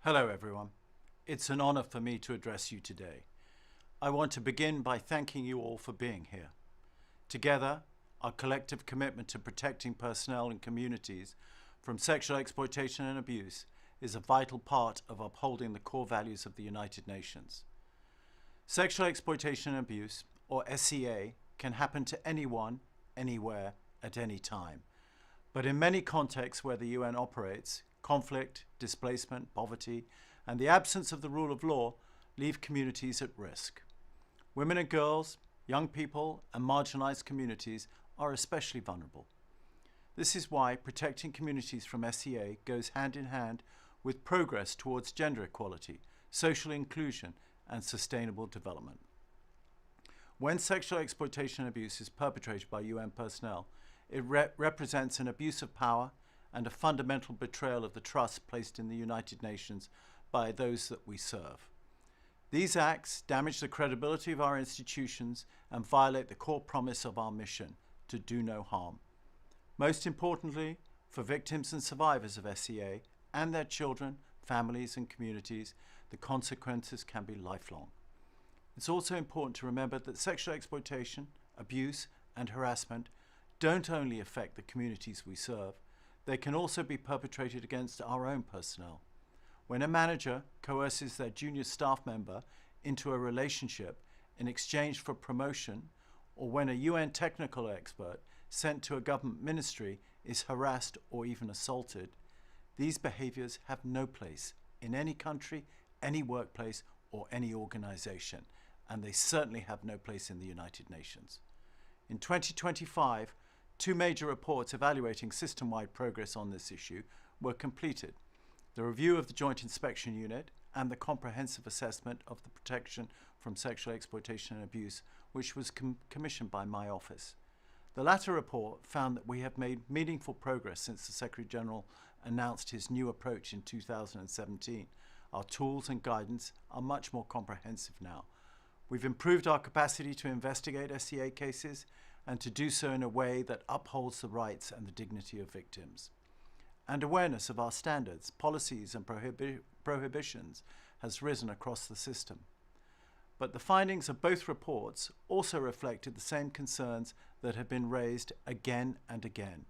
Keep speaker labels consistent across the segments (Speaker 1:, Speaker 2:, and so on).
Speaker 1: Hello everyone. It's an honor for me to address you today. I want to begin by thanking you all for being here. Together, our collective commitment to protecting personnel and communities from sexual exploitation and abuse is a vital part of upholding the core values of the United Nations. Sexual exploitation and abuse, or SEA, can happen to anyone, anywhere, at any time. But in many contexts where the UN operates, conflict, displacement, poverty, and the absence of the rule of law leave communities at risk. Women and girls, young people, and marginalized communities are especially vulnerable. This is why protecting communities from SEA goes hand in hand with progress towards gender equality, social inclusion, and sustainable development. When sexual exploitation and abuse is perpetrated by UN personnel, it represents an abuse of power and a fundamental betrayal of the trust placed in the United Nations by those that we serve. These acts damage the credibility of our institutions and violate the core promise of our mission, to do no harm. Most importantly, for victims and survivors of SEA and their children, families and communities, the consequences can be lifelong. It's also important to remember that sexual exploitation, abuse and harassment don't only affect the communities we serve, they can also be perpetrated against our own personnel. When a manager coerces their junior staff member into a relationship in exchange for promotion, or when a UN technical expert sent to a government ministry is harassed or even assaulted, these behaviors have no place in any country, any workplace, or any organization, and they certainly have no place in the United Nations. In 2025, two major reports evaluating system-wide progress on this issue were completed: the review of the Joint Inspection Unit and the comprehensive assessment of the protection from sexual exploitation and abuse, which was commissioned by my office. The latter report found that we have made meaningful progress since the Secretary-General announced his new approach in 2017. Our tools and guidance are much more comprehensive now. We've improved our capacity to investigate SEA cases and to do so in a way that upholds the rights and the dignity of victims. And awareness of our standards, policies and prohibitions has risen across the system. But the findings of both reports also reflected the same concerns that have been raised again and again.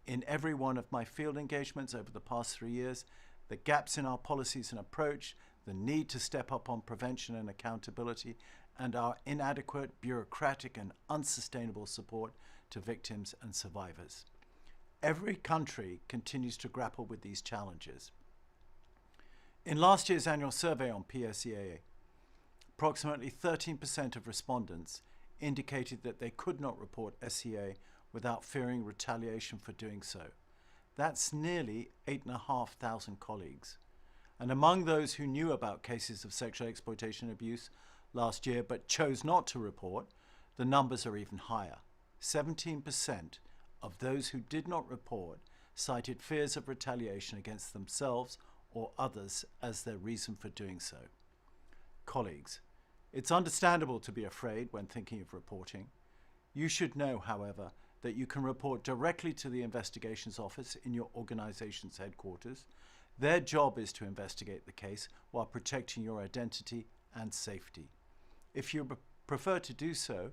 Speaker 1: In every one of my field engagements over the past 3 years, the gaps in our policies and approach, the need to step up on prevention and accountability, and our inadequate, bureaucratic and unsustainable support to victims and survivors. Every country continues to grapple with these challenges. In last year's annual survey on PSEA, approximately 13% of respondents indicated that they could not report SEA without fearing retaliation for doing so. That's nearly 8,500 colleagues. And among those who knew about cases of sexual exploitation and abuse last year but chose not to report, the numbers are even higher. 17% of those who did not report cited fears of retaliation against themselves or others as their reason for doing so. Colleagues, it's understandable to be afraid when thinking of reporting. You should know, however, that you can report directly to the investigations office in your organization's headquarters. Their job is to investigate the case while protecting your identity and safety. If you prefer to do so,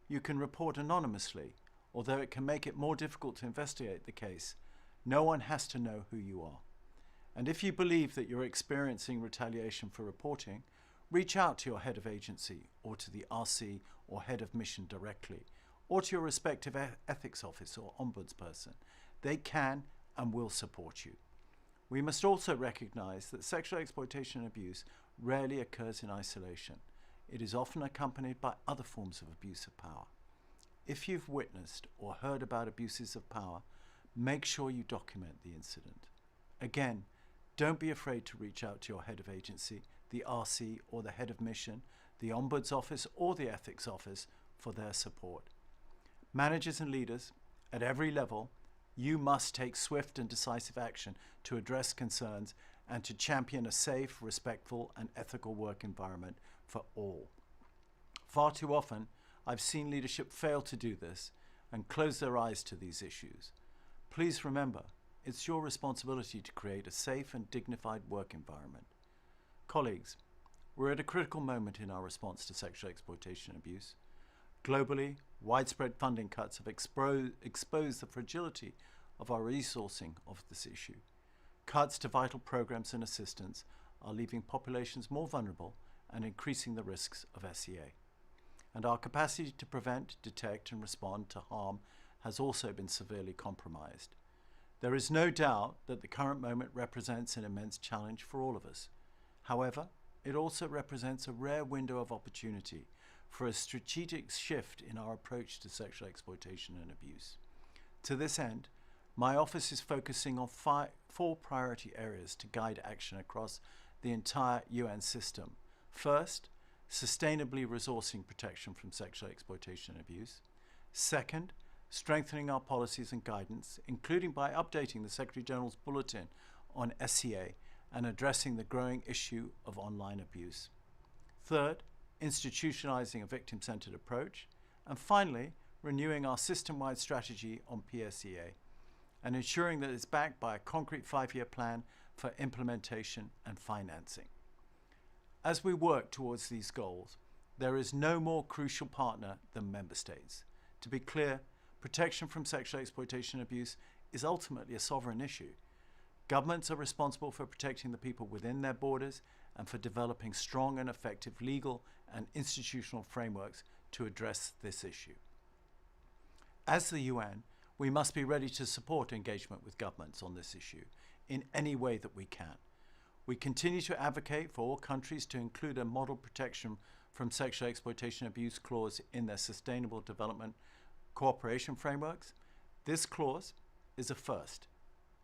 Speaker 1: you can report anonymously, although it can make it more difficult to investigate the case. No one has to know who you are. And if you believe that you're experiencing retaliation for reporting, reach out to your head of agency or to the RC or head of mission directly, or to your respective ethics office or ombudsperson. They can and will support you. We must also recognize that sexual exploitation and abuse rarely occurs in isolation. It is often accompanied by other forms of abuse of power. If you've witnessed or heard about abuses of power, make sure you document the incident. Again, don't be afraid to reach out to your head of agency, the RC or the head of mission, the Ombuds office or the ethics office for their support. Managers and leaders at every level, you must take swift and decisive action to address concerns and to champion a safe, respectful and ethical work environment for all. Far too often, I've seen leadership fail to do this and close their eyes to these issues. Please remember, it's your responsibility to create a safe and dignified work environment. Colleagues, we're at a critical moment in our response to sexual exploitation and abuse. Globally, widespread funding cuts have exposed the fragility of our resourcing of this issue. Cuts to vital programs and assistance are leaving populations more vulnerable and increasing the risks of SEA. And our capacity to prevent, detect and respond to harm has also been severely compromised. There is no doubt that the current moment represents an immense challenge for all of us. However, it also represents a rare window of opportunity for a strategic shift in our approach to sexual exploitation and abuse. To this end, my office is focusing on four priority areas to guide action across the entire UN system. First, sustainably resourcing protection from sexual exploitation and abuse. Second, strengthening our policies and guidance, including by updating the Secretary-General's Bulletin on SEA and addressing the growing issue of online abuse. Third, institutionalizing a victim-centered approach. And finally, renewing our system-wide strategy on PSEA and ensuring that it's backed by a concrete 5-year plan for implementation and financing. As we work towards these goals, there is no more crucial partner than member states. To be clear, protection from sexual exploitation and abuse is ultimately a sovereign issue. Governments are responsible for protecting the people within their borders and for developing strong and effective legal and institutional frameworks to address this issue. As the UN, we must be ready to support engagement with governments on this issue in any way that we can. We continue to advocate for all countries to include a model protection from sexual exploitation and abuse clause in their sustainable development cooperation frameworks. This clause is a first,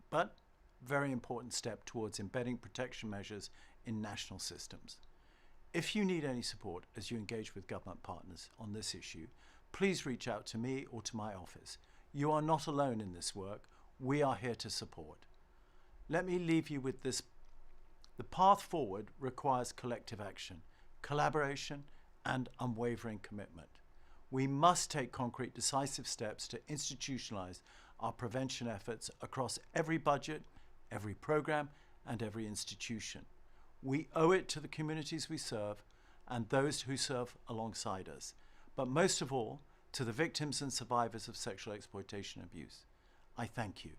Speaker 1: but very important step towards embedding protection measures in national systems. If you need any support as you engage with government partners on this issue, please reach out to me or to my office. You are not alone in this work. We are here to support. Let me leave you with this. The path forward requires collective action, collaboration, and unwavering commitment. We must take concrete, decisive steps to institutionalize our prevention efforts across every budget, every program, and every institution. We owe it to the communities we serve and those who serve alongside us, but most of all, to the victims and survivors of sexual exploitation and abuse. I thank you.